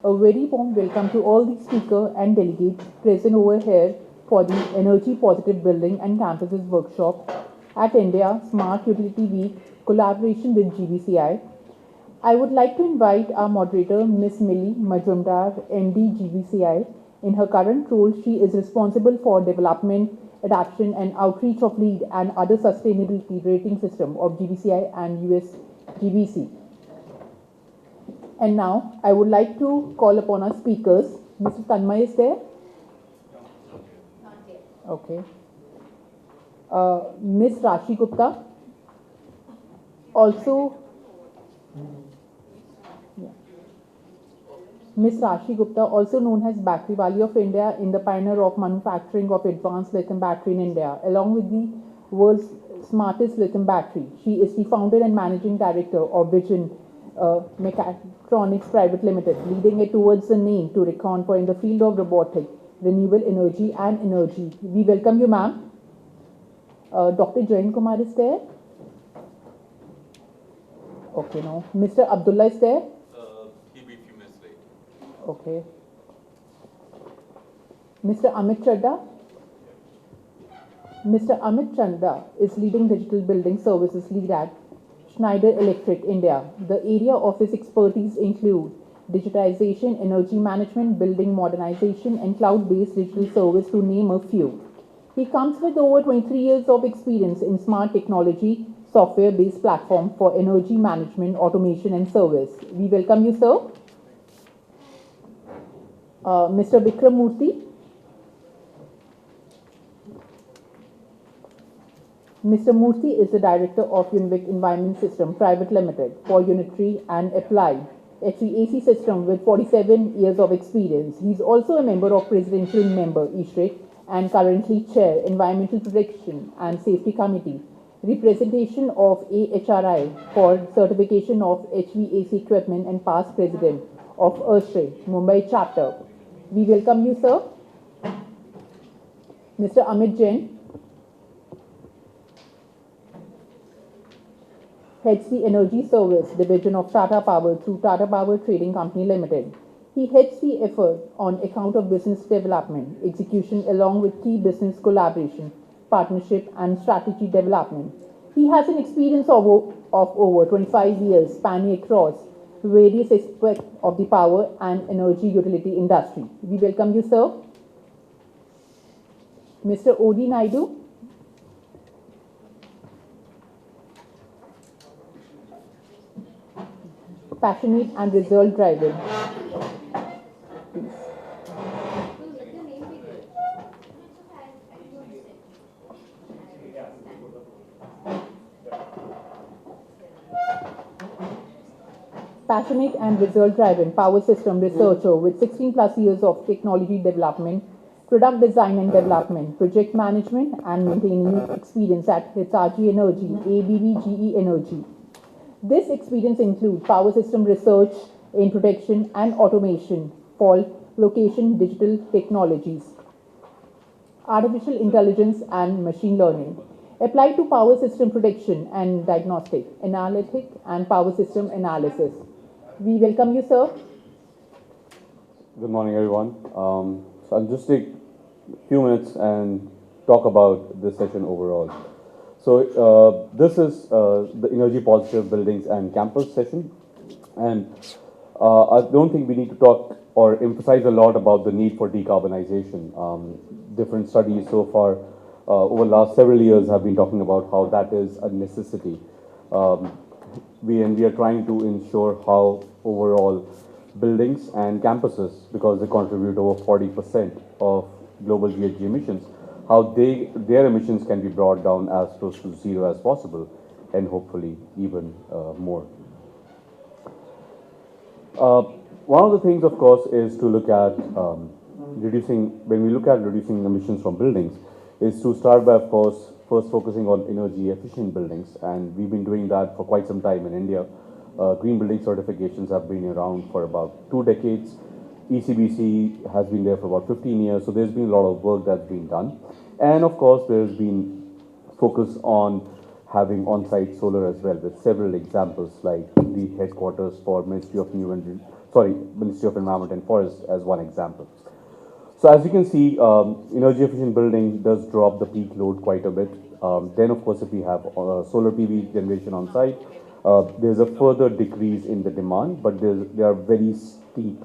A very warm welcome to all the speakers and delegates present over here for the Energy Positive Building and Campuses Workshop at India Smart Utility Week collaboration with GBCI. I would like to invite our moderator, Ms. Millie Majumdar, MD GBCI. In her current role, she is responsible for development, adoption, and outreach of LEED and other sustainability rating system of GBCI and US GBC. And now, I would like to call upon our speakers. Mr. Tanmay is there? Not yet. Okay. Ms. Rashi Gupta. Also, Ms. Rashi Gupta, also known as Battery Valley of India, in the pioneer of manufacturing of advanced lithium battery in India, along with the world's smartest lithium battery. She is the founder and managing director of Vision Mechatronics Private Limited, leading it towards the name to reckon for in the field of robotic, renewable energy and energy. We welcome you, ma'am. Dr. Jain Kumar is there? Okay, no. Mr. Abdullah is there? He'll be a few minutes late. Okay. Mr. Amit Chadda? Mr. Amit Chadda is leading digital building services lead at Schneider Electric India. The area of his expertise include digitization, energy management, building modernization, and cloud-based digital service, to name a few. He comes with over 23 years of experience in smart technology, software-based platform for energy management, automation, and service. We welcome you, sir. Mr. Vikram Murthy. Mr. Murthy is the director of Univik Environment System Private Limited for Unitary and Applied HVAC system with 47 years of experience. He is also a member of Presidential Member ISUW and currently Chair Environmental Protection and Safety Committee, representation of AHRI for certification of HVAC equipment, and past president of ISUW Mumbai chapter. We welcome you, sir. Mr. Amit Jain heads the Energy Service Division of Tata Power through Tata Power Trading Company Limited. He heads the effort on account of business development, execution along with key business collaboration, partnership and strategy development. He has an experience of over 25 years spanning across various aspects of the power and energy utility industry. We welcome you, sir. Mr. O.D. Naidu. Passionate and result driven. Passionate and result driven power system researcher with 16 plus years of technology development, product design and development, project management and maintaining experience at Hitachi Energy, ABB GE Energy. This experience includes power system research in protection and automation, fault location digital technologies, artificial intelligence and machine learning, applied to power system protection and diagnostic, analytic and power system analysis. We welcome you, sir. Good morning, everyone. So I'll just take a few minutes and talk about this session overall. So this is the Energy Positive Buildings and Campus session, and I don't think we need to talk or emphasize a lot about the need for decarbonization. Different studies so far over the last several years have been talking about how that is a necessity. We are trying to ensure how overall buildings and campuses, because they contribute over 40% of global GHG emissions, how their emissions can be brought down as close to zero as possible, and hopefully even more. One of the things, of course, is to look at when we look at reducing emissions from buildings, is to start by, of course, first focusing on energy efficient buildings, and we've been doing that for quite some time in India. Green building certifications have been around for about 2 decades. ECBC has been there for about 15 years, so there's been a lot of work that's been done. And of course, there's been focus on having on-site solar as well, with several examples like the headquarters for Ministry of New Ministry of Environment and Forest as one example. So as you can see, energy efficient building does drop the peak load quite a bit. Then of course, if we have solar PV generation on site, there's a further decrease in the demand, but there are very steep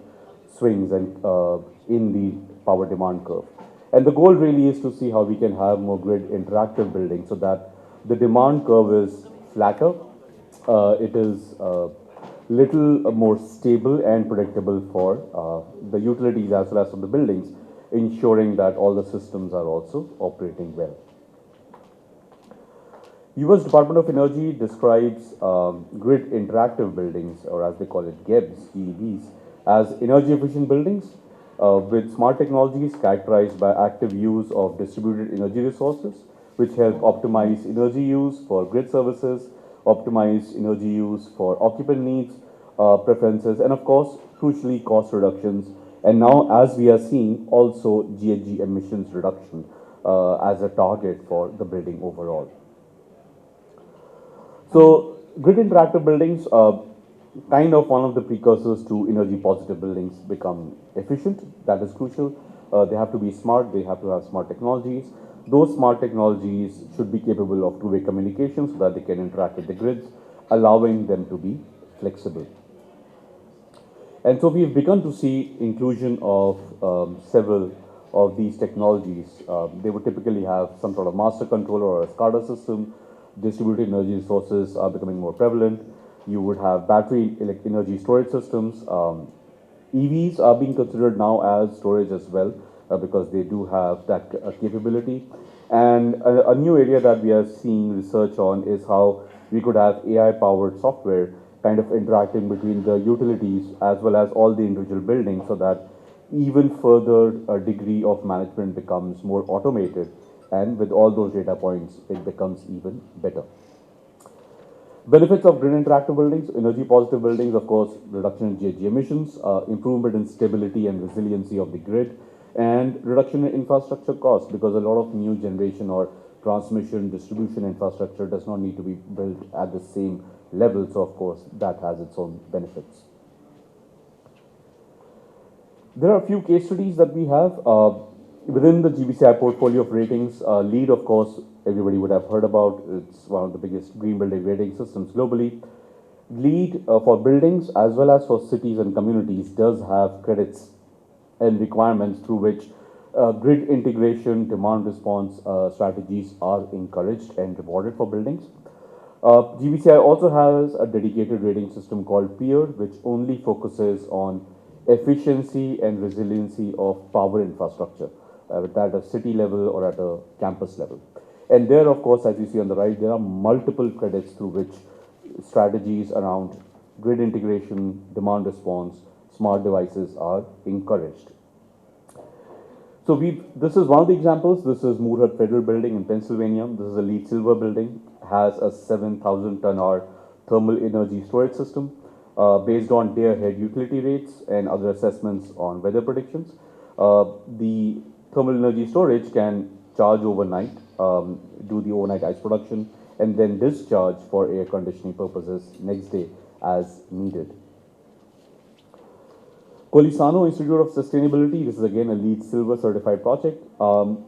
swings in the power demand curve. And the goal really is to see how we can have more grid interactive buildings so that the demand curve is flatter, it is little more stable and predictable for the utilities as well as for the buildings, ensuring that all the systems are also operating well. US Department of Energy describes grid interactive buildings, or as they call it, GEBs, as energy efficient buildings with smart technologies characterized by active use of distributed energy resources, which help optimize energy use for grid services, optimize energy use for occupant needs, preferences, and of course, crucially, cost reductions. And now, as we are seeing, also GHG emissions reduction as a target for the building overall. So, grid interactive buildings are kind of one of the precursors to energy positive buildings become efficient. That is crucial. They have to be smart, they have to have smart technologies. Those smart technologies should be capable of two-way communication so that they can interact with the grids, allowing them to be flexible. And so we've begun to see inclusion of several of these technologies. They would typically have some sort of master controller or a SCADA system. Distributed energy resources are becoming more prevalent. You would have battery energy storage systems. EVs are being considered now as storage as well because they do have that capability. And a new area that we are seeing research on is how we could have AI-powered software kind of interacting between the utilities as well as all the individual buildings so that even further degree of management becomes more automated, and with all those data points, it becomes even better. Benefits of grid interactive buildings, energy positive buildings, of course, reduction in GHG emissions, improvement in stability and resiliency of the grid, and reduction in infrastructure costs because a lot of new generation or transmission distribution infrastructure does not need to be built at the same level. So of course, that has its own benefits. There are a few case studies that we have within the GBCI portfolio of ratings. LEED, of course, everybody would have heard about. It's one of the biggest green building rating systems globally. LEED for buildings as well as for cities and communities does have credits and requirements through which grid integration, demand response strategies are encouraged and rewarded for buildings. GBCI also has a dedicated rating system called PEER, which only focuses on efficiency and resiliency of power infrastructure, at a city level or at a campus level. And there, of course, as you see on the right, there are multiple credits through which strategies around grid integration, demand response, smart devices are encouraged. So this is one of the examples. This is Moorhead Federal Building in Pennsylvania. This is a LEED Silver building, has a 7,000 ton-hour thermal energy storage system based on day-ahead utility rates and other assessments on weather predictions. The thermal energy storage can charge overnight, do the overnight ice production, and then discharge for air conditioning purposes next day as needed. Colisano Institute of Sustainability, this is again a LEED Silver certified project.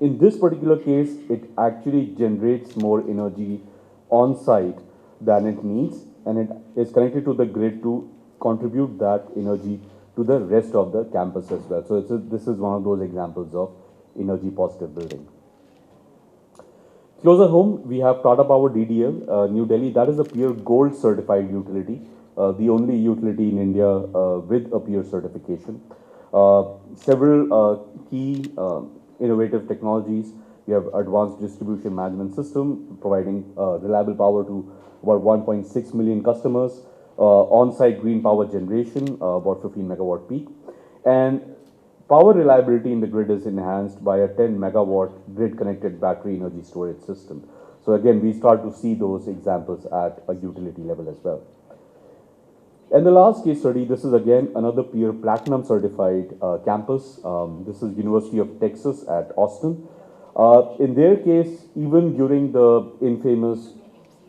In this particular case, it actually generates more energy on site than it needs, and it is connected to the grid to contribute that energy to the rest of the campus as well. So this is one of those examples of energy positive building. Closer home, we have Tata Power DDL, New Delhi. That is a PEER Gold certified utility. The only utility in India with a PEER certification. Several key innovative technologies. We have advanced distribution management system providing reliable power to about 1.6 million customers, on-site green power generation, about 15 megawatt peak, and power reliability in the grid is enhanced by a 10 megawatt grid connected battery energy storage system. So again, we start to see those examples at a utility level as well. And the last case study, this is again another PEER Platinum certified campus. This is University of Texas at Austin. In their case, even during the infamous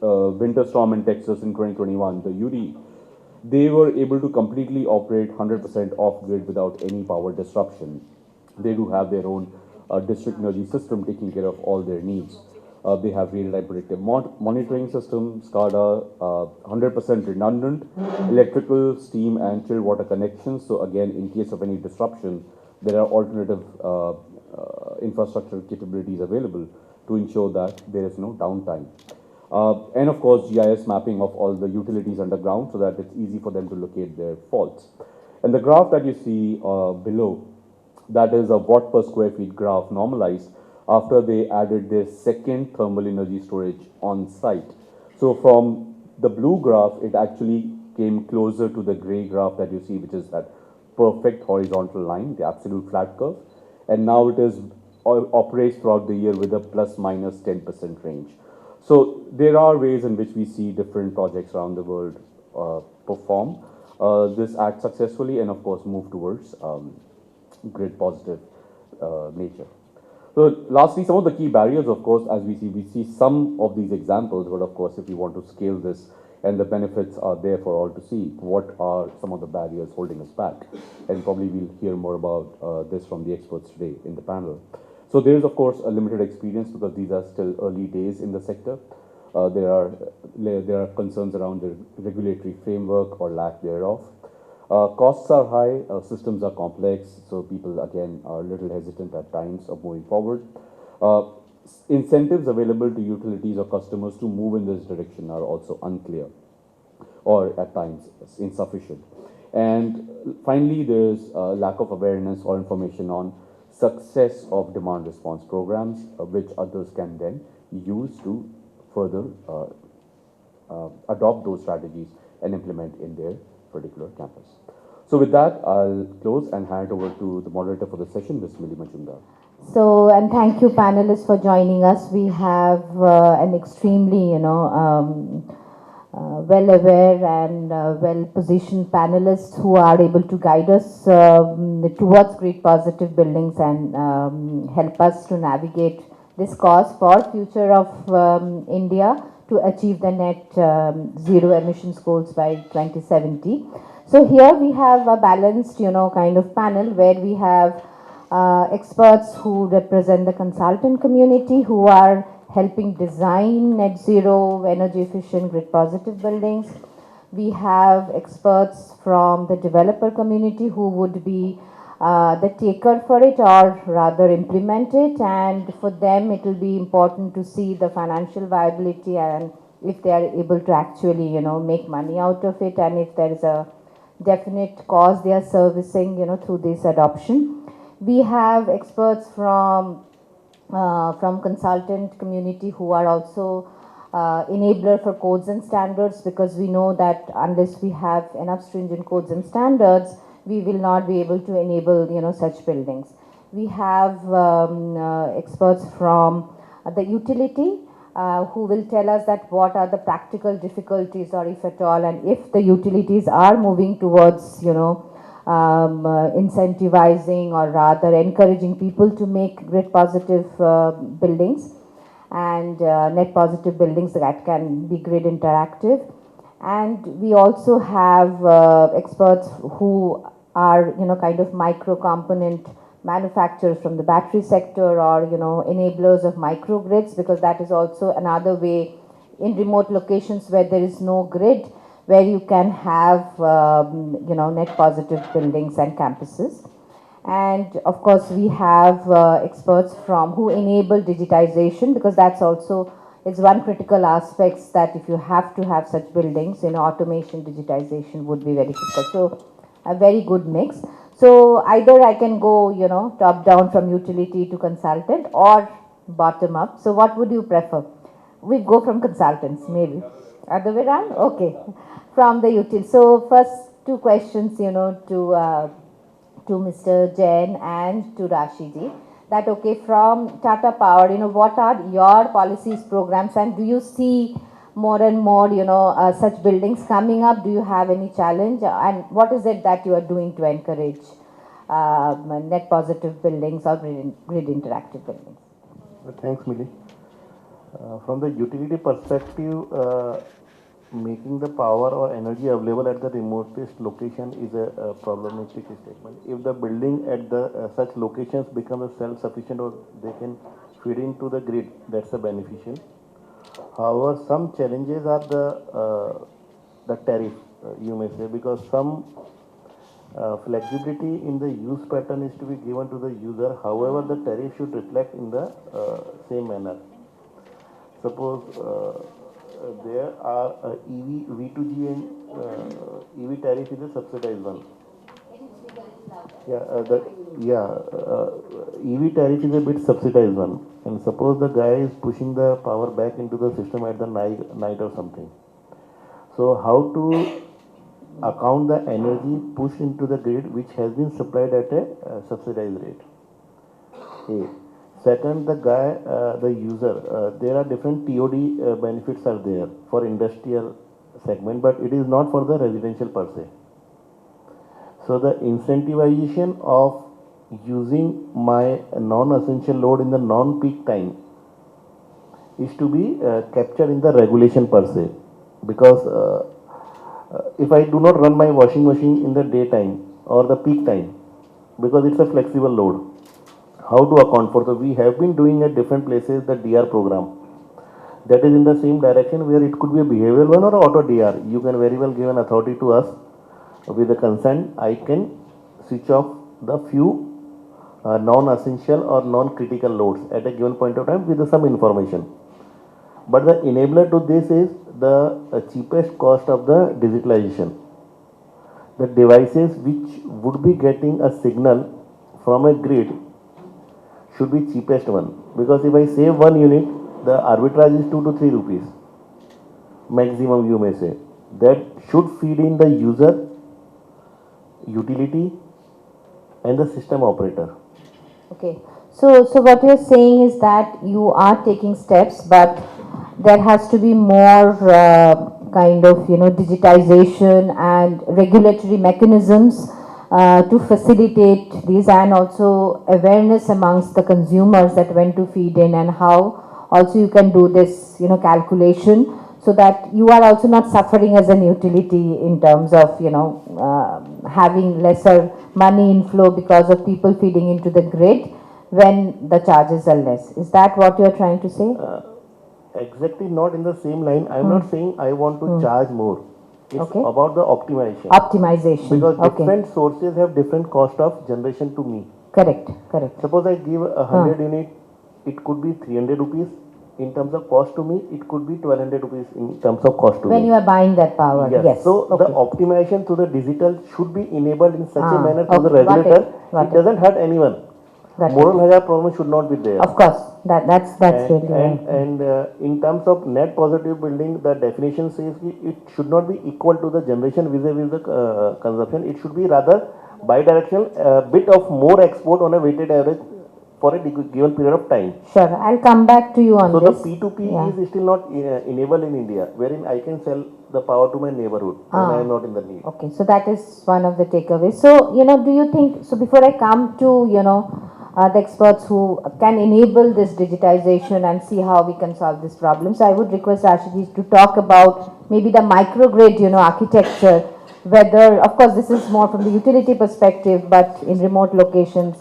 winter storm in Texas in 2021, the UD, they were able to completely operate 100% off grid without any power disruption. They do have their own district energy system taking care of all their needs. They have real-time predictive monitoring system, SCADA, 100% redundant, electrical, steam, and chilled water connections. So again, in case of any disruption, there are alternative infrastructure capabilities available to ensure that there is no downtime. And of course, GIS mapping of all the utilities underground so that it's easy for them to locate their faults. And the graph that you see below, that is a watt per square feet graph normalized after they added their second thermal energy storage on site. So from the blue graph, it actually came closer to the gray graph that you see, which is that perfect horizontal line, the absolute flat curve. And now it is operates throughout the year with a plus minus 10% range. So there are ways in which we see different projects around the world perform this act successfully and of course move towards grid positive nature. So lastly, some of the key barriers, of course, as we see some of these examples, but of course, if we want to scale this and the benefits are there for all to see, what are some of the barriers holding us back? And probably we'll hear more about this from the experts today in the panel. So there is, of course, a limited experience because these are still early days in the sector. There are concerns around the regulatory framework or lack thereof. Costs are high, systems are complex, so people again are a little hesitant at times of moving forward. Incentives available to utilities or customers to move in this direction are also unclear or at times insufficient. And finally, there's a lack of awareness or information on success of demand response programs, which others can then use to further adopt those strategies and implement in their particular campus. So with that, I'll close and hand over to the moderator for the session, Ms. Millie Majumdar. So, and thank you panelists for joining us. We have an extremely, well aware and well positioned panelists who are able to guide us towards grid positive buildings and help us to navigate this course for future of India to achieve the net zero emissions goals by 2070. So here we have a balanced, kind of panel where we have experts who represent the consultant community who are helping design net zero energy efficient grid positive buildings. We have experts from the developer community who would be the taker for it or rather implement it, and for them it will be important to see the financial viability and if they are able to actually make money out of it and if there is a definite cause they are servicing through this adoption. We have experts from consultant community who are also enabler for codes and standards, because we know that unless we have enough stringent codes and standards, we will not be able to enable such buildings. We have experts from the utility who will tell us that what are the practical difficulties, or if at all, and if the utilities are moving towards incentivizing or rather encouraging people to make grid positive buildings and net positive buildings that can be grid interactive. And we also have experts who are kind of micro component manufacturers from the battery sector or enablers of microgrids, because that is also another way in remote locations where there is no grid, where you can have net positive buildings and campuses. And of course we have experts from who enable digitization, because that's also is one critical aspect, that if you have to have such buildings, automation, digitization would be very critical. So a very good mix. So either I can go top down from utility to consultant or bottom up. So what would you prefer? We go from consultants, maybe. Other way around? Okay. From the utility. So first two questions, to Mr. Jain and to Rashiji. That okay, from Tata Power, what are your policies, programs, and do you see more and more, such buildings coming up? Do you have any challenge? And what is it that you are doing to encourage net positive buildings or grid interactive buildings? Thanks, Millie. From the utility perspective, making the power or energy available at the remotest location is a problematic statement. If the building at the such locations becomes self-sufficient or they can feed into the grid, that's a beneficial. However, some challenges are the tariff, you may say, because some flexibility in the use pattern is to be given to the user. However, the tariff should reflect in the same manner. Suppose there are EV, V2G and EV tariff is a subsidized one. EV tariff is a bit subsidized one. And suppose the guy is pushing the power back into the system at the night or something. So how to account the energy pushed into the grid which has been supplied at a subsidized rate? A. Second, the user, there are different TOD benefits are there for industrial segment, but it is not for the residential per se. So the incentivization of using my non-essential load in the non-peak time is to be captured in the regulation per se, because if I do not run my washing machine in the daytime or the peak time, because it's a flexible load, how to account for? So we have been doing at different places the DR program that is in the same direction, where it could be a behavioral one or auto DR. You can very well give an authority to us with the consent. I can switch off the few non-essential or non-critical loads at a given point of time with some information. But the enabler to this is the cheapest cost of the digitalization. The devices which would be getting a signal from a grid should be cheapest one, because if I save 1 unit, the arbitrage is 2 to 3 rupees maximum, you may say. That should feed in the user, utility and the system operator. Okay. So what you're saying is that you are taking steps, but there has to be more kind of digitization and regulatory mechanisms to facilitate these, and also awareness amongst the consumers that when to feed in and how also you can do this calculation, so that you are also not suffering as an utility in terms of having lesser money inflow because of people feeding into the grid when the charges are less. Is that what you're trying to say? Exactly, not in the same line. I'm not saying I want to charge more. It's Okay. about the optimization. Optimization. Because Okay. different sources have different cost of generation to me. Correct. Correct. Suppose I give 100 unit, it could be 300 rupees. In terms of cost to me, it could be 1200 rupees in terms of cost to me. When you are buying that power. Yes. So Okay. the optimization through the digital should be enabled in such a manner okay. to the Got it. regulator. Got It it. doesn't hurt anyone. Got it. Moral hazard problem should not be there. Of course, that's really right. And in terms of net positive building, the definition says it should not be equal to the generation vis-a-vis the consumption. It should be rather bidirectional, bit of more export on a weighted average for a given period of time. Sure, I'll come back to you on So this. the P2P is still not enabled in India, wherein I can sell the power to my neighborhood when I am not in the need. Okay, so that is one of the takeaways. So, do you think, so before I come to, the experts who can enable this digitization and see how we can solve this problem, so I would request Ashish to talk about maybe the microgrid, architecture, whether, of course, this is more from the utility perspective, but in remote locations,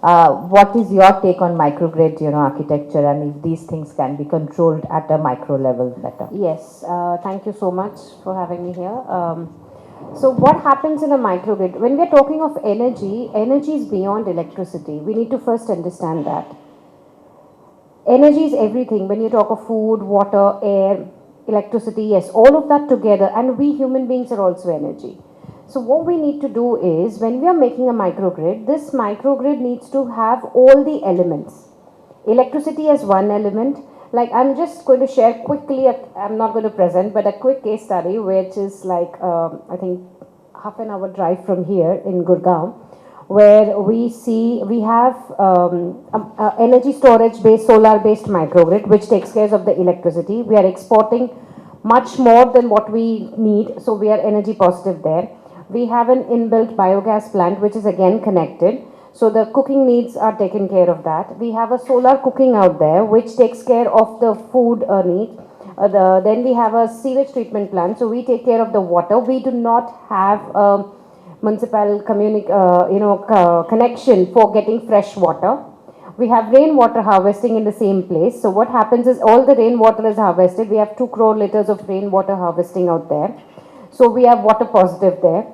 what is your take on microgrid, architecture, and if these things can be controlled at a micro level better? Yes, thank you so much for having me here. So what happens in a microgrid? When we're talking of energy, energy is beyond electricity. We need to first understand that. Energy is everything. When you talk of food, water, air, electricity, yes, all of that together, and we human beings are also energy. So what we need to do is, when we are making a microgrid, this microgrid needs to have all the elements. Electricity as one element. Like, I'm just going to share quickly, I'm not going to present, but a quick case study, which is like, I think, half an hour drive from here in Gurgaon, where we have energy storage based, solar based microgrid, which takes care of the electricity. We are exporting much more than what we need, so we are energy positive there. We have an inbuilt biogas plant, which is again connected. So the cooking needs are taken care of that. We have a solar cooking out there, which takes care of the food need. Then we have a sewage treatment plant, so we take care of the water. We do not have a municipal connection for getting fresh water. We have rainwater harvesting in the same place. So what happens is all the rainwater is harvested. We have 2 crore liters of rainwater harvesting out there. So we are water positive there.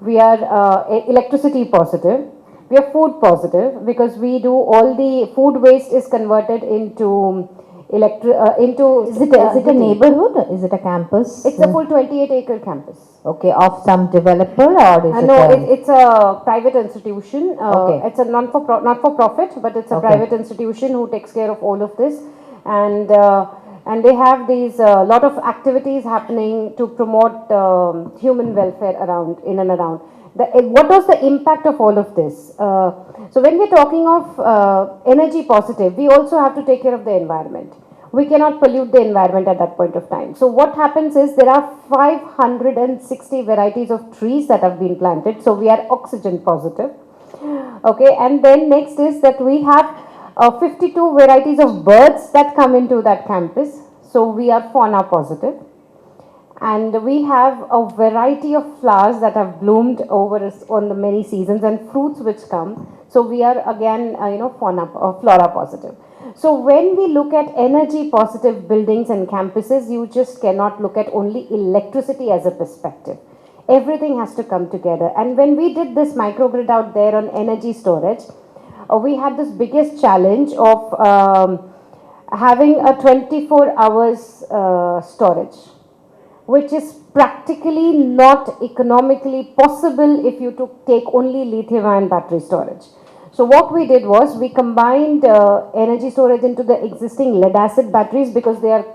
We are electricity positive. We are food positive because we do all the food waste is converted into Is it a neighborhood? Is it a campus? It's a full 28-acre campus. Okay, of some developer or is No, it? it's a private institution. Okay. It's a not for profit, but it's a Okay. private institution who takes care of all of this, and they have these lot of activities happening to promote human welfare around in and around. What was the impact of all of this? So when we're talking of energy positive, we also have to take care of the environment. We cannot pollute the environment at that point of time. So what happens is there are 560 varieties of trees that have been planted. So we are oxygen positive. Okay, and then next is that we have 52 varieties of birds that come into that campus. So we are fauna positive. And we have a variety of flowers that have bloomed on the many seasons and fruits which come. So we are again, flora positive. So when we look at energy positive buildings and campuses, you just cannot look at only electricity as a perspective. Everything has to come together. And when we did this microgrid out there on energy storage, we had this biggest challenge of having a 24 hours storage, which is practically not economically possible if you take only lithium-ion battery storage. So what we did was we combined energy storage into the existing lead-acid batteries because they're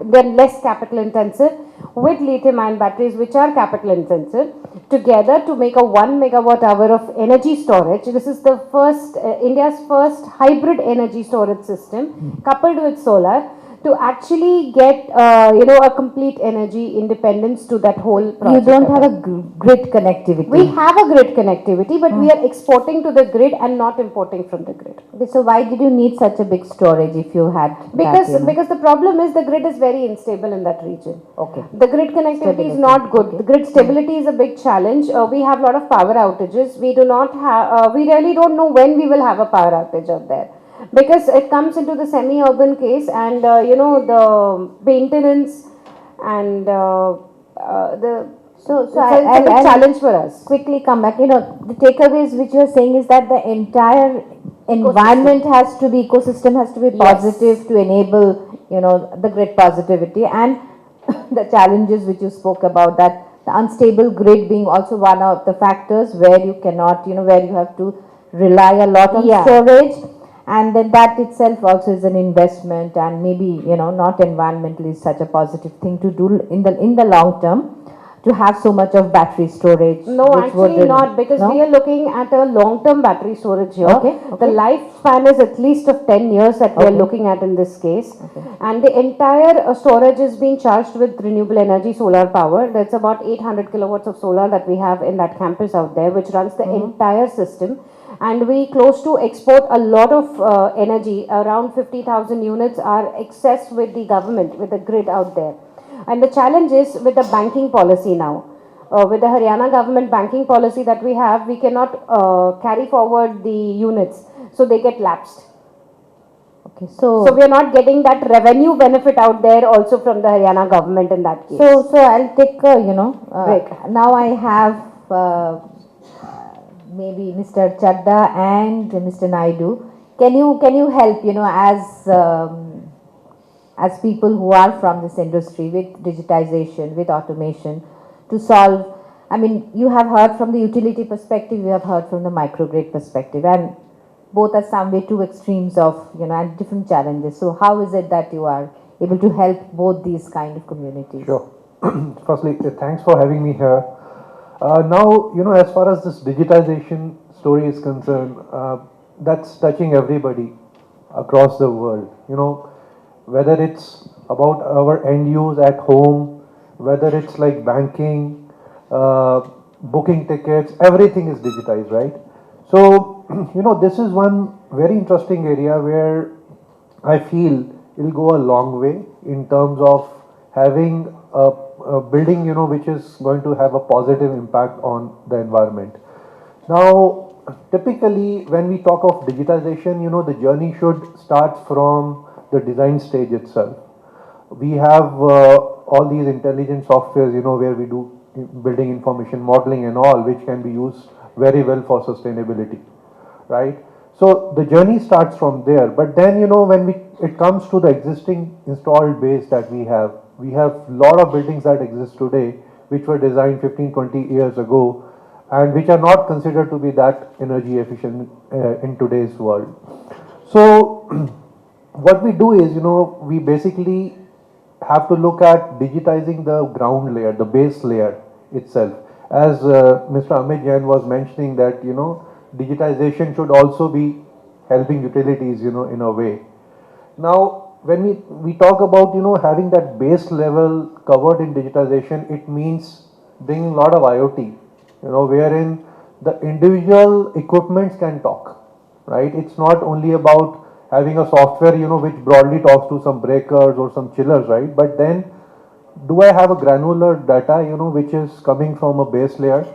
less capital intensive with lithium-ion batteries which are capital intensive together to make a 1 megawatt hour of energy storage. This is the first India's first hybrid energy storage system coupled with solar to actually get a complete energy independence to that whole project. You don't have a grid connectivity. We have a grid connectivity, but we are exporting to the grid and not importing from the grid. Okay, so why did you need such a big storage if you had Because the problem is the grid is very unstable in that region. Okay. The grid connectivity is not good. Okay. The grid stability is a big challenge. We have a lot of power outages. We do not have. We really don't know when we will have a power outage out there. Because it comes into the semi-urban case and the maintenance and it's a big challenge for us. Quickly come back. The takeaways which you are saying is that the entire environment has to be, ecosystem has to be positive to enable, the grid positivity, and the challenges which you spoke about, that the unstable grid being also one of the factors where you cannot, where you have to rely a lot on storage. And then that itself also is an investment, and maybe not environmentally such a positive thing to do in the long term, to have so much of battery storage. No, actually not, because we are looking at a long-term battery storage here. Okay. The lifespan is at least of 10 years that we are looking at in this case. And the entire storage is being charged with renewable energy solar power. That's about 800 kilowatts of solar that we have in that campus out there, which runs the entire system. And we close to export a lot of energy. Around 50,000 units are excess with the government, with the grid out there. And the challenge is with the banking policy now. With the Haryana government banking policy that we have, we cannot carry forward the units. So they get lapsed. Okay, so we are not getting that revenue benefit out there also from the Haryana government in that case. So I'll take break. Now I have maybe Mr. Chadda and Mr. Naidu. Can you help, as people who are from this industry with digitization, with automation, to solve? I mean, you have heard from the utility perspective, you have heard from the microgrid perspective, and both are some way two extremes of, and different challenges. So how is it that you are able to help both these kind of communities? Sure. Firstly, thanks for having me here. Now, as far as this digitization story is concerned, that's touching everybody across the world. Whether it's about our end use at home, whether it's like banking, booking tickets, everything is digitized, right? So, this is one very interesting area where I feel it'll go a long way in terms of having a building, which is going to have a positive impact on the environment. Now, typically, when we talk of digitization, the journey should start from the design stage itself. We have all these intelligent softwares, where we do building information modeling and all, which can be used very well for sustainability, right? So the journey starts from there. But then, when it comes to the existing installed base that we have a lot of buildings that exist today, which were designed 15, 20 years ago, and which are not considered to be that energy efficient in today's world. So what we do is, we basically have to look at digitizing the ground layer, the base layer itself. As Mr. Amit Jain was mentioning that, digitization should also be helping utilities, in a way. Now, when we talk about, having that base level covered in digitization, it means bringing a lot of IoT, wherein the individual equipments can talk, right? It's not only about having a software, which broadly talks to some breakers or some chillers, right? But then, do I have a granular data, which is coming from a base layer,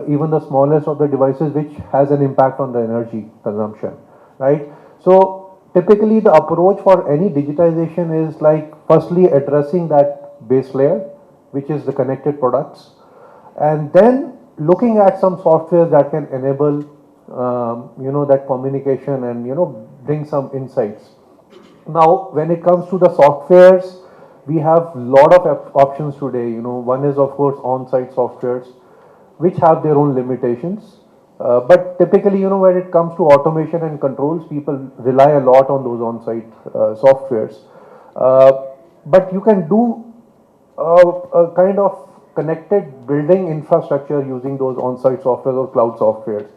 even the smallest of the devices, which has an impact on the energy consumption, right? So typically the approach for any digitization is like firstly addressing that base layer, which is the connected products, and then looking at some software that can enable, that communication and, bring some insights. Now, when it comes to the softwares, we have a lot of options today. One is of course on-site softwares, which have their own limitations. But typically, when it comes to automation and controls, people rely a lot on those on-site softwares. But you can do a kind of connected building infrastructure using those on-site softwares or cloud softwares.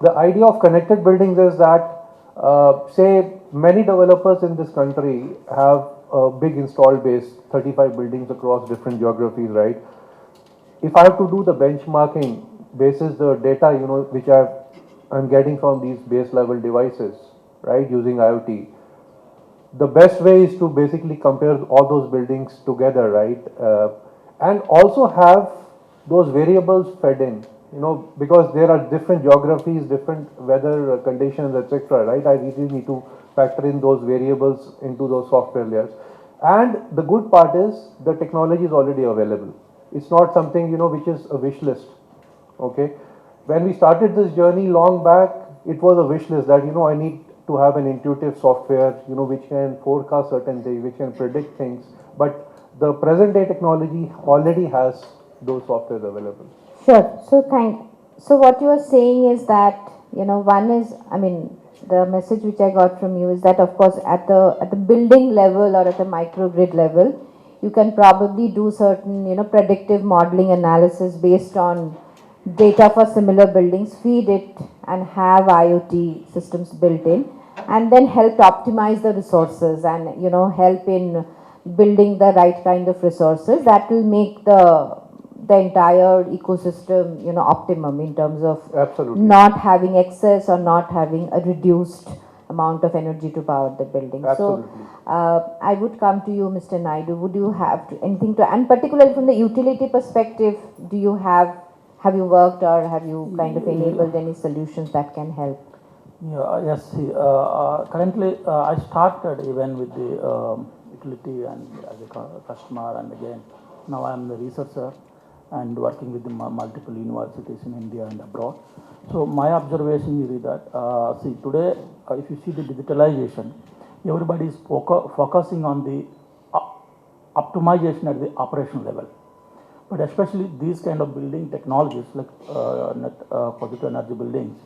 The idea of connected buildings is that, say, many developers in this country have a big installed base, 35 buildings across different geographies, right? If I have to do the benchmarking basis the data, which I'm getting from these base level devices, right, using IoT, the best way is to basically compare all those buildings together, right? And also have those variables fed in, because there are different geographies, different weather conditions, etc., right? I really need to factor in those variables into those software layers. And the good part is the technology is already available. It's not something, which is a wish list, okay? When we started this journey long back, it was a wish list that, I need to have an intuitive software, which can forecast certain things, which can predict things. But the present day technology already has those softwares available. Sure. So what you are saying is that, one is, the message which I got from you is that, of course, at the building level or at the microgrid level, you can probably do certain, predictive modeling analysis based on data for similar buildings, feed it and have IoT systems built in, and then help optimize the resources and, help in building the right kind of resources that will make the entire ecosystem, optimum in terms of Absolutely. not having excess or not having a reduced amount of energy to power the building. Absolutely. So I would come to you, Mr. Naidu. Would you have anything to, and particularly from the utility perspective, have you worked or have you kind of enabled any solutions that can help? Yeah, yes. See, currently, I started even with the utility and as a customer, and again, now I am the researcher and working with the multiple universities in India and abroad. So my observation is that, see, today, if you see the digitalization, everybody is focusing on the optimization at the operational level. But especially these kind of building technologies like positive energy buildings,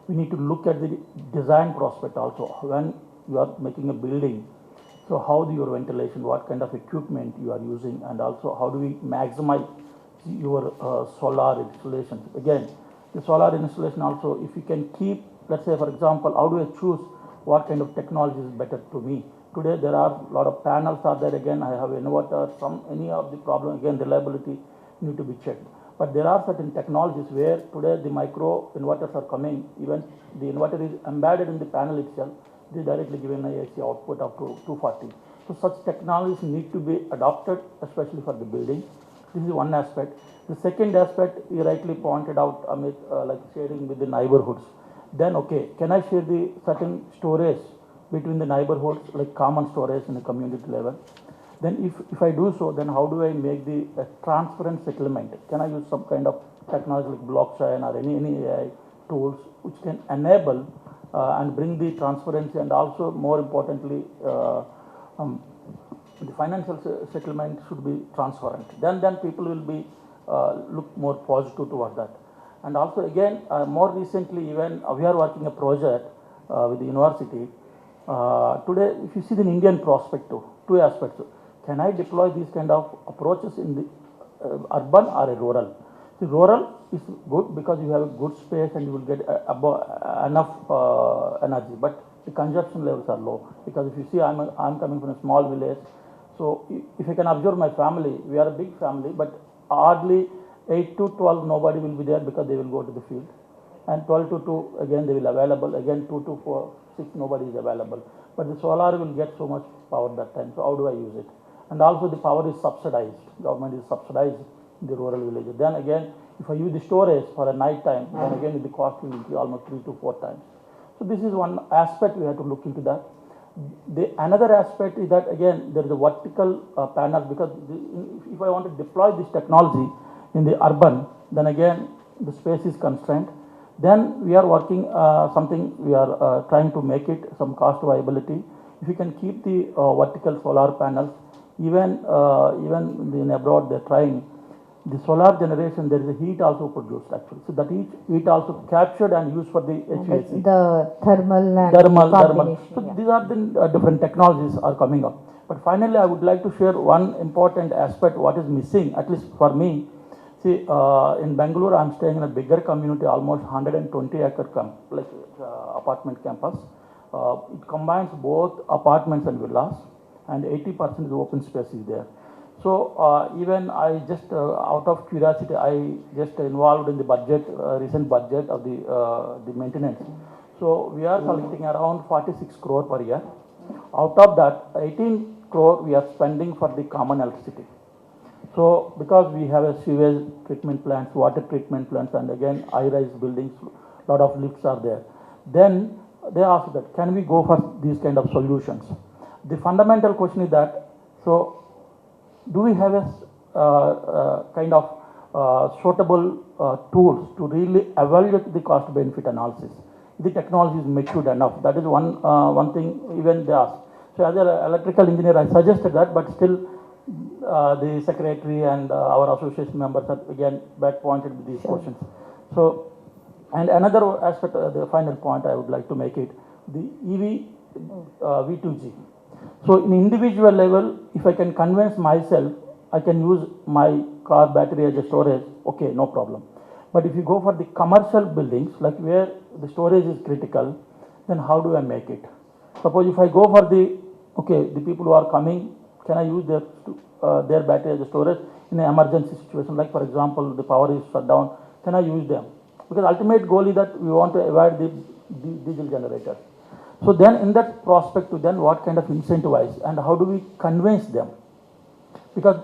we need to look at the design prospect also. When you are making a building, so how do your ventilation, what kind of equipment you are using, and also how do we maximize your solar installations. Again, the solar installation also, if you can keep, let's say for example, how do I choose what kind of technology is better to me? Today there are a lot of panels are there, again I have inverter, any of the problem, again reliability need to be checked. But there are certain technologies where today the micro inverters are coming, even the inverter is embedded in the panel itself, they directly given a AC output up to 240. So such technologies need to be adopted, especially for the building. This is one aspect. The second aspect, you rightly pointed out, Amit, like sharing with the neighborhoods. Then, okay, can I share the certain storage between the neighborhoods, like common storage in the community level? Then if I do so, then how do I make the transparent settlement? Can I use some kind of technology like blockchain or any AI tools which can enable and bring the transparency, and also more importantly, the financial settlement should be transparent. Then people will be look more positive toward that. And also again, more recently, even we are working a project with the university. Today, if you see the Indian perspective, two aspects. Can I deploy these kind of approaches in the urban or a rural? The rural is good because you have a good space and you will get enough energy, but the consumption levels are low. Because if you see, I'm coming from a small village, so if I can observe my family, we are a big family, but hardly 8 to 12 nobody will be there because they will go to the field, and 12 to 2 again they will available, again 2 to 4, 6 nobody is available. But the solar will get so much power that time. So how do I use it? And also the power is subsidized. Government is subsidized in the rural villages. Then again, if I use the storage for a night time, then again the cost will be almost 3 to 4 times. So this is one aspect we have to look into that. Another aspect is that again there is a vertical panel, because if I want to deploy this technology in the urban, then again the space is constrained. Then we are working something, we are trying to make it some cost viability. If you can keep the vertical solar panels, even in abroad they're trying the solar generation, there is a heat also produced actually. So that heat also captured and used for the HVAC. The thermal and Thermal. So yeah. these are the different technologies are coming up. But finally, I would like to share one important aspect what is missing, at least for me. See, in Bangalore, I'm staying in a bigger community, almost 120-acre apartment campus. It combines both apartments and villas, and 80% of open space is there. So even I just out of curiosity, I just involved in the budget, recent budget of the maintenance. So we are collecting around 46 crore per year. Out of that, 18 crore we are spending for the common electricity. So because we have a sewage treatment plants, water treatment plants, and again high-rise buildings, lot of lifts are there. Then they ask that, can we go for these kind of solutions? The fundamental question is that, so do we have a kind of suitable tools to really evaluate the cost benefit analysis? The technology is matured enough. That is one thing even they ask. So as an electrical engineer, I suggested that, but still the secretary and our association members have again back pointed with these questions. So, and another aspect, the final point I would like to make it, the EV V2G. So in individual level, if I can convince myself, I can use my car battery as a storage, okay, no problem. But if you go for the commercial buildings, like where the storage is critical, then how do I make it? Suppose if I go for the, okay, the people who are coming, can I use their battery as a storage in an emergency situation? Like for example, the power is shut down, can I use them? Because ultimate goal is that we want to avoid the diesel generators. So then in that perspective, then what kind of incentivize and how do we convince them? Because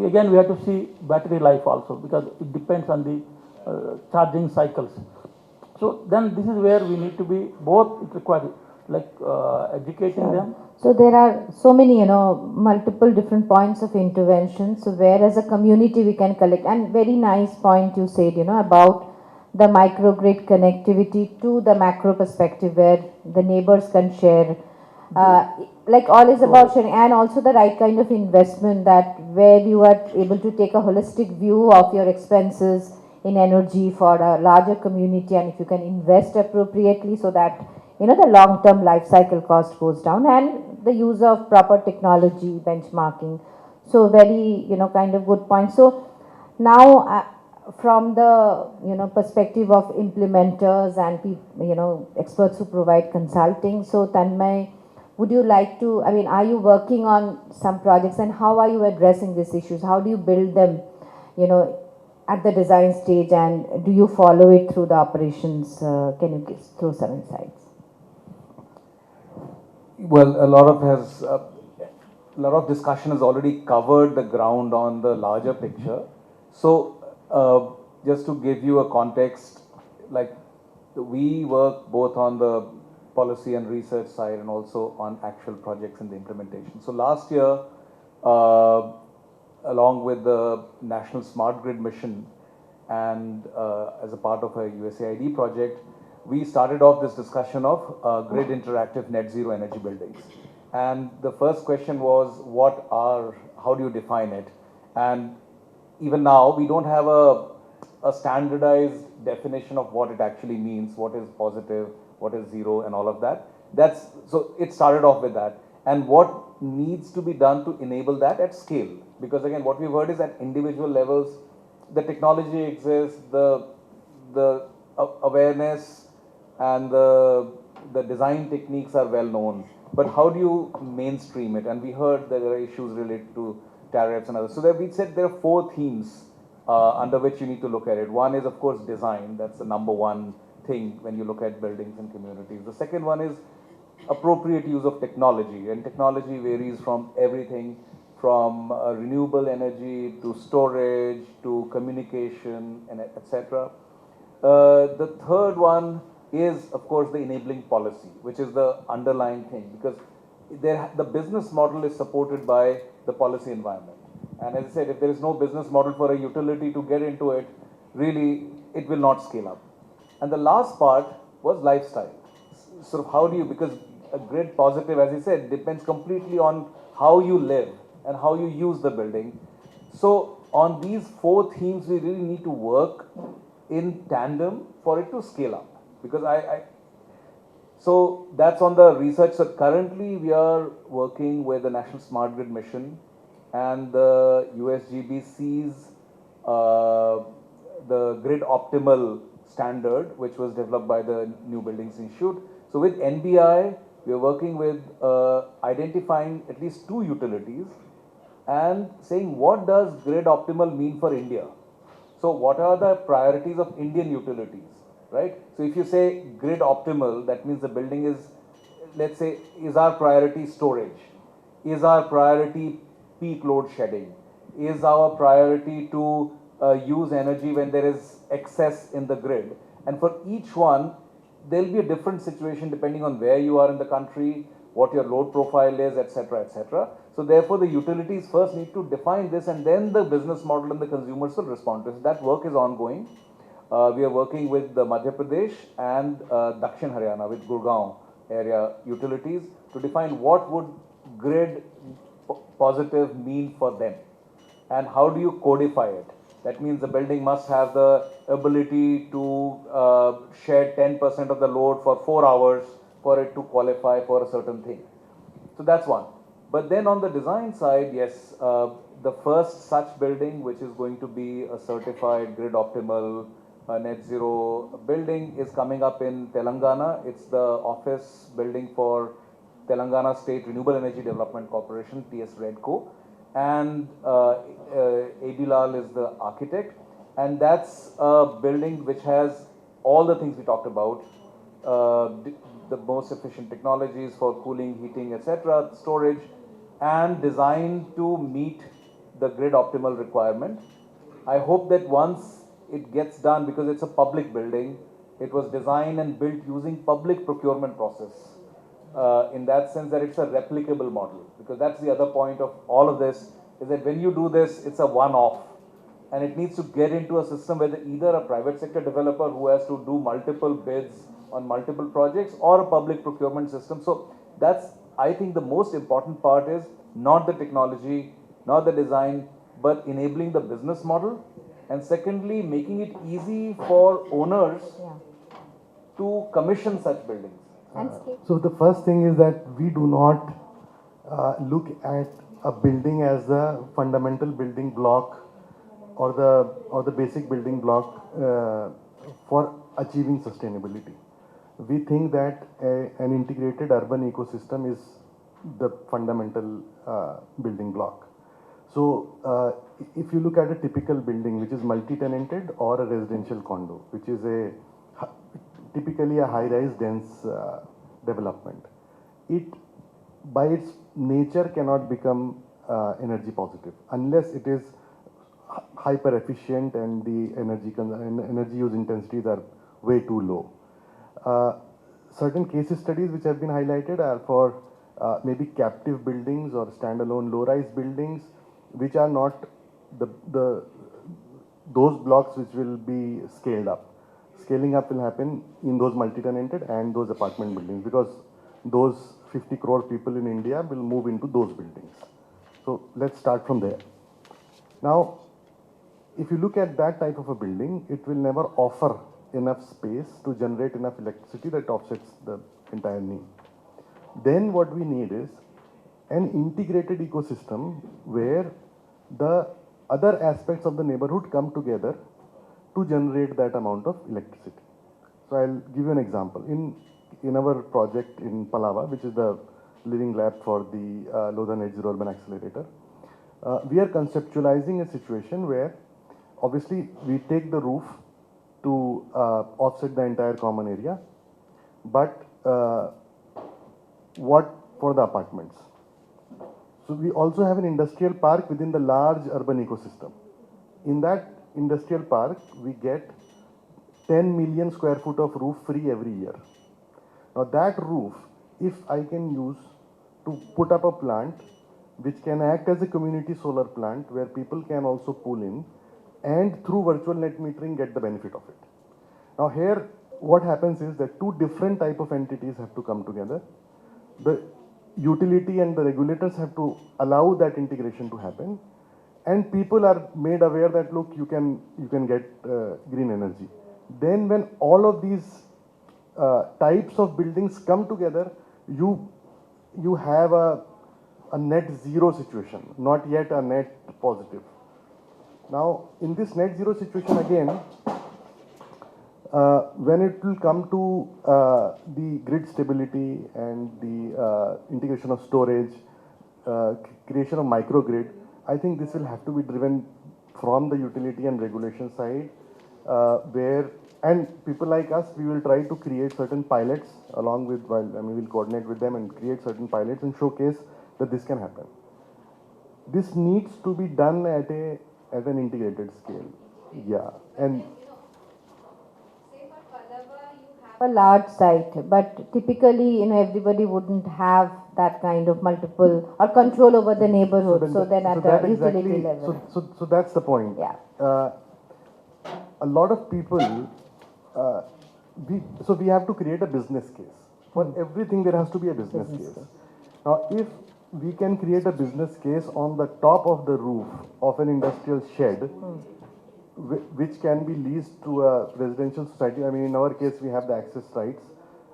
again, we have to see battery life also, because it depends on the charging cycles. So then this is where we need to be both, it requires like educating them. So there are so many, multiple different points of intervention. So where as a community we can collect, and very nice point you said, about the microgrid connectivity to the macro perspective where the neighbors can share. Like all is about sharing, and also the right kind of investment that where you are able to take a holistic view of your expenses in energy for a larger community, and if you can invest appropriately so that the long-term life cycle cost goes down, and the use of proper technology benchmarking. So very kind of good point. So now from the perspective of implementers and experts who provide consulting, so Tanmay, would you like to, are you working on some projects, and how are you addressing these issues? How do you build them at the design stage, and do you follow it through the operations? Can you throw some insights? Well, a lot of has a lot of discussion has already covered the ground on the larger picture. So, just to give you a context, like we work both on the policy and research side and also on actual projects and the implementation. So last year, along with the National Smart Grid Mission and as a part of a USAID project, we started off this discussion of grid interactive net zero energy buildings. And the first question was, how do you define it? And even now, we don't have a standardized definition of what it actually means, what is positive, what is zero, and all of that. So it started off with that. And what needs to be done to enable that at scale? Because again, what we've heard is at individual levels, the technology exists, the awareness and the design techniques are well known. But how do you mainstream it? And we heard that there are issues related to tariffs and others. So we said there are 4 themes under which you need to look at it. One is, of course, design. That's the number one thing when you look at buildings and communities. The second one is appropriate use of technology. And technology varies from everything from renewable energy to storage to communication and etc. The third one is, of course, the enabling policy, which is the underlying thing, because the business model is supported by the policy environment. And as I said, if there is no business model for a utility to get into it, really, it will not scale up. And the last part was lifestyle. So how do you, because a grid positive, as I said, depends completely on how you live and how you use the building. So on these 4 themes, we really need to work in tandem for it to scale up. Because so that's on the research. So currently we are working with the National Smart Grid Mission and the US GBCI's the Grid Optimal standard, which was developed by the New Buildings Institute. So with NBI, we are working with identifying at least 2 utilities and saying, what does Grid Optimal mean for India? So what are the priorities of Indian utilities, right? So if you say Grid Optimal, that means the building is, let's say, is our priority storage? Is our priority peak load shedding? Is our priority to use energy when there is excess in the grid? And for each one, there will be a different situation depending on where you are in the country, what your load profile is, etc., etc. So therefore, the utilities first need to define this, and then the business model and the consumers will respond to it. That work is ongoing. We are working with the Madhya Pradesh and Dakshin Haryana, with Gurgaon area utilities, to define what would grid positive mean for them, and how do you codify it. That means the building must have the ability to shed 10% of the load for 4 hours for it to qualify for a certain thing. So that's one. But then on the design side, yes, the first such building, which is going to be a certified grid optimal net zero building, is coming up in Telangana. It's the office building for Telangana State Renewable Energy Development Corporation, TS Redco. And Abilal is the architect, and that's a building which has all the things we talked about, the most efficient technologies for cooling, heating, etc., storage, and designed to meet the grid optimal requirement. I hope that once it gets done, because it's a public building, it was designed and built using public procurement process. In that sense, that it's a replicable model, because that's the other point of all of this, is that when you do this, it's a one-off, and it needs to get into a system where either a private sector developer who has to do multiple bids on multiple projects, or a public procurement system. So that's, I think, the most important part is not the technology, not the design, but enabling the business model, and secondly, making it easy for owners to commission such buildings. So the first thing is that we do not look at a building as the fundamental building block or the basic building block for achieving sustainability. We think that an integrated urban ecosystem is the fundamental building block. So if you look at a typical building which is multi-tenanted or a residential condo, which is typically a high-rise dense development, it by its nature cannot become energy positive unless it is hyper efficient and the energy use intensities are way too low. Certain case studies which have been highlighted are for maybe captive buildings or standalone low-rise buildings, which are not the those blocks which will be scaled up. Scaling up will happen in those multi-tenanted and those apartment buildings, because those 50 crore people in India will move into those buildings. So let's start from there. Now, if you look at that type of a building, it will never offer enough space to generate enough electricity that offsets the entire need. Then what we need is an integrated ecosystem where the other aspects of the neighborhood come together to generate that amount of electricity. So I'll give you an example. In our project in Palava, which is the living lab for the Lodha Net Zero Urban Accelerator, we are conceptualizing a situation where obviously we take the roof to offset the entire common area, but what for the apartments? So we also have an industrial park within the large urban ecosystem. In that industrial park, we get 10 million square foot of roof free every year. Now that roof, if I can use to put up a plant which can act as a community solar plant where people can also pull in and through virtual net metering get the benefit of it. Now here what happens is that two different type of entities have to come together. The utility and the regulators have to allow that integration to happen, and people are made aware that look, you can get green energy. Then when all of these types of buildings come together, you have a net zero situation, not yet a net positive. Now in this net zero situation again, when it will come to the grid stability and the integration of storage, creation of microgrid, I think this will have to be driven from the utility and regulation side, and people like us, we will try to create certain pilots along with, we'll coordinate with them and create certain pilots and showcase that this can happen. This needs to be done at an integrated scale. Yeah, and a large site, but typically, everybody wouldn't have that kind of multiple or control over the neighborhood. So then at a utility level. So that's the point. Yeah. A lot of people, we have to create a business case. For everything there has to be a business case. Now if we can create a business case on the top of the roof of an industrial shed, which can be leased to a residential society. I mean, in our case, we have the access rights,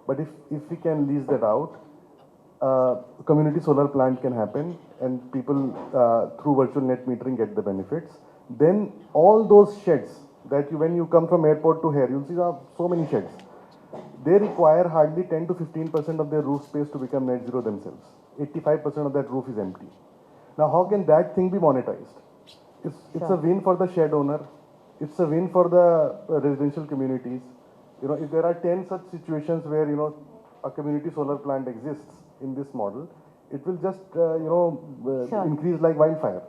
but if we can lease that out, community solar plant can happen, and people through virtual net metering get the benefits. Then all those sheds that when you come from airport to here, you'll see so many sheds. They require hardly 10 to 15% of their roof space to become net zero themselves. 85% of that roof is empty. Now, how can that thing be monetized? It's a win for the shed owner. It's a win for the residential communities. If there are 10 such situations where, a community solar plant exists in this model, it will just, increase like wildfire.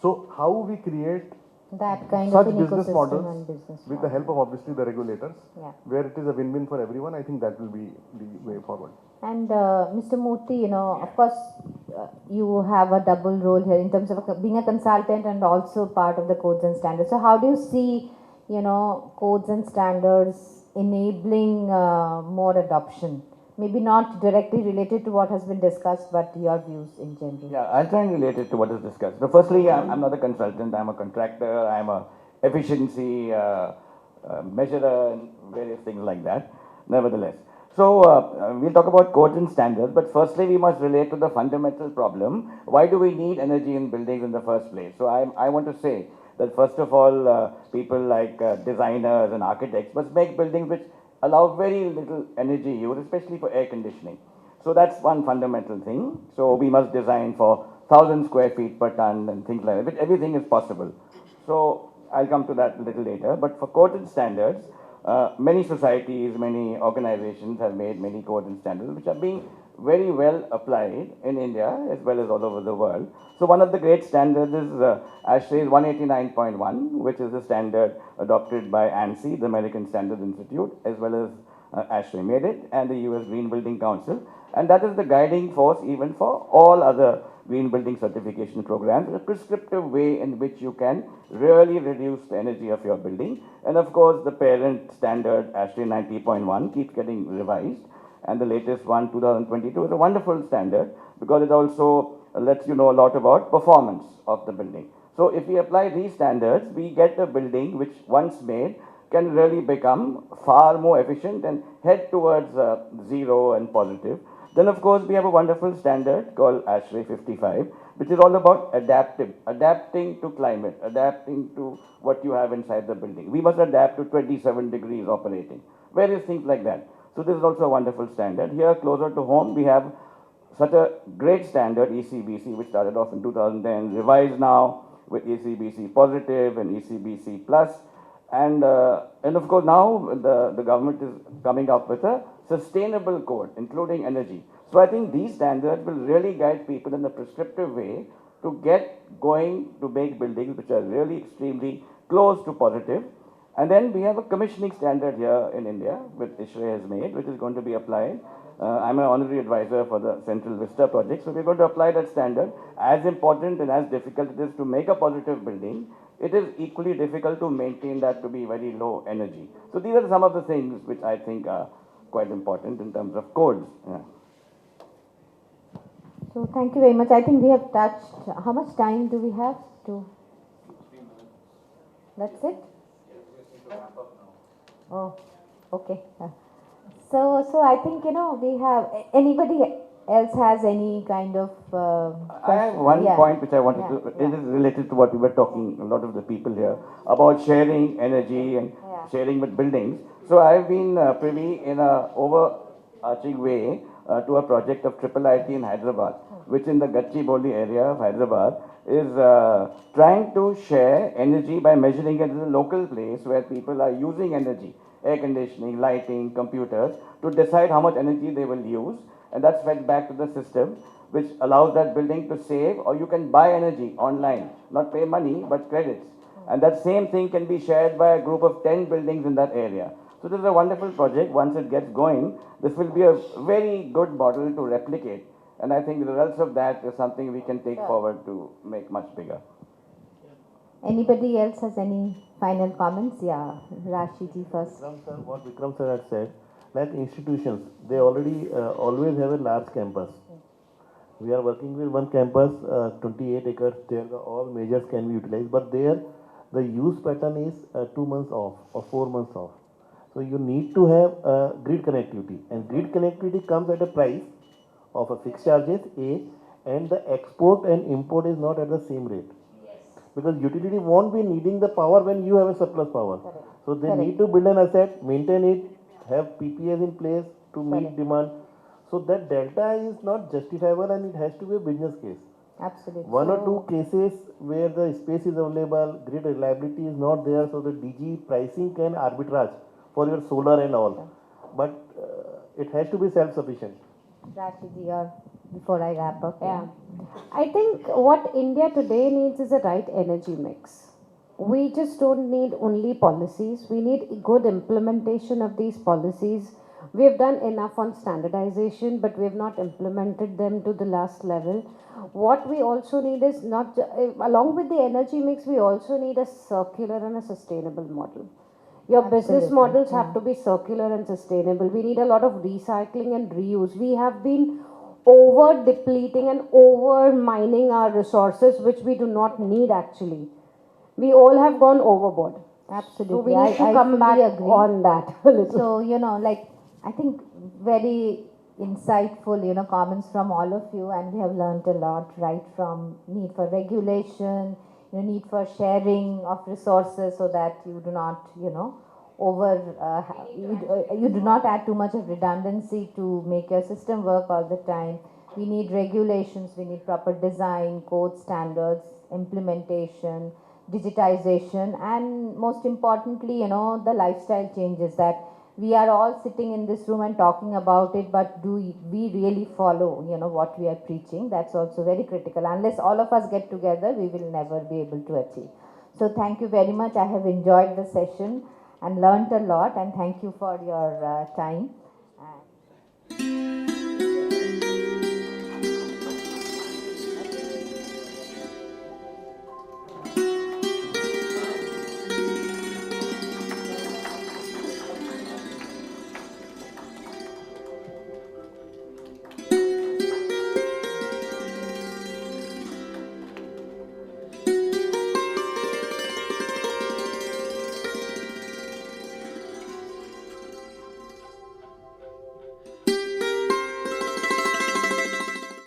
So how we create that kind such of an business ecosystem models and business with the help of obviously the regulators, Yeah. where it is a win-win for everyone, I think that will be the way forward. And Mr. Murthy, of course, you have a double role here in terms of being a consultant and also part of the codes and standards. So how do you see, codes and standards enabling more adoption? Maybe not directly related to what has been discussed, but your views in general. Yeah, I'll try and relate it to what is discussed. So firstly, I'm not a consultant, I'm a contractor, I'm a efficiency measurer and various things like that, nevertheless. So we'll talk about codes and standards, but firstly we must relate to the fundamental problem. Why do we need energy in buildings in the first place? So I want to say that first of all, people like designers and architects must make buildings which allow very little energy use, especially for air conditioning. So that's one fundamental thing. So we must design for 1,000 square feet per ton and things like that, but everything is possible. So I'll come to that a little later. But for codes and standards, many societies, many organizations have made many codes and standards which are being very well applied in India as well as all over the world. So one of the great standards is ASHRAE 189.1, which is a standard adopted by ANSI, the American Standards Institute, as well as ASHRAE made it, and the US Green Building Council. And that is the guiding force even for all other green building certification programs, a prescriptive way in which you can really reduce the energy of your building. And of course, the parent standard, ASHRAE 90.1, keeps getting revised. And the latest one, 2022, is a wonderful standard because it also lets you know a lot about performance of the building. So if we apply these standards, we get a building which once made can really become far more efficient and head towards zero and positive. Then of course we have a wonderful standard called ASHRAE 55, which is all about adapting to climate, adapting to what you have inside the building. We must adapt to 27 degrees operating, various things like that. So this is also a wonderful standard. Here closer to home we have such a great standard, ECBC, which started off in 2010, revised now with ECBC positive and ECBC plus. And of course now the government is coming up with a sustainable code, including energy. So I think these standards will really guide people in a prescriptive way to get going to make buildings which are really extremely close to positive. And then we have a commissioning standard here in India, which ISUW has made, which is going to be applied. I'm an honorary advisor for the Central Vista project, so we're going to apply that standard. As important and as difficult it is to make a positive building, it is equally difficult to maintain that to be very low energy. So these are some of the things which I think are quite important in terms of codes. Yeah. So thank you very much. I think we have touched, how much time do we have to? That's it? Oh, okay. So I think, we have, anybody else has any kind of I have one point which I wanted to, it is related to what we were talking, a lot of the people here, about sharing energy and sharing with buildings. So I've been privy in a overarching way to a project of IIIT in Hyderabad, which in the Gachibowli area of Hyderabad is trying to share energy by measuring it in a local place where people are using energy, air conditioning, lighting, computers, to decide how much energy they will use. And that's fed back to the system, which allows that building to save, or you can buy energy online, not pay money, but credits. And that same thing can be shared by a group of 10 buildings in that area. So this is a wonderful project. Once it gets going, this will be a very good model to replicate. And I think the results of that is something we can take forward to make much bigger. Anybody else has any final comments? Yeah, Rashidi first. What Vikram sir had said, like institutions, they already always have a large campus. We are working with one campus, 28 acres, there all measures can be utilized, but there the use pattern is 2 months off or 4 months off. So you need to have grid connectivity, and grid connectivity comes at a price of a fixed charges, and the export and import is not at the same rate. Because utility won't be needing the power when you have a surplus power. So they need to build an asset, maintain it, have PPAs in place to meet demand. So that delta is not justifiable and it has to be a business case. Absolutely. One or two cases where the space is available, grid reliability is not there, so the DG pricing can arbitrage for your solar and all. But it has to be self-sufficient. Rashidi, or before I wrap up. Yeah. I think what India today needs is a right energy mix. We just don't need only policies. We need good implementation of these policies. We have done enough on standardization, but we have not implemented them to the last level. What we also need is not, along with the energy mix, we also need a circular and a sustainable model. Your business models have to be circular and sustainable. We need a lot of recycling and reuse. We have been over depleting and over mining our resources, which we do not need actually. We all have gone overboard. Absolutely. So we need to come back on that a little. So, I think very insightful, comments from all of you, and we have learned a lot, right from need for regulation, need for sharing of resources so that you do not, you do not add too much of redundancy to make your system work all the time. We need regulations, we need proper design, code standards, implementation, digitization, and most importantly, the lifestyle changes that we are all sitting in this room and talking about it, but do we really follow, what we are preaching? That's also very critical. Unless all of us get together, we will never be able to achieve. So thank you very much. I have enjoyed the session and learned a lot, and thank you for your time.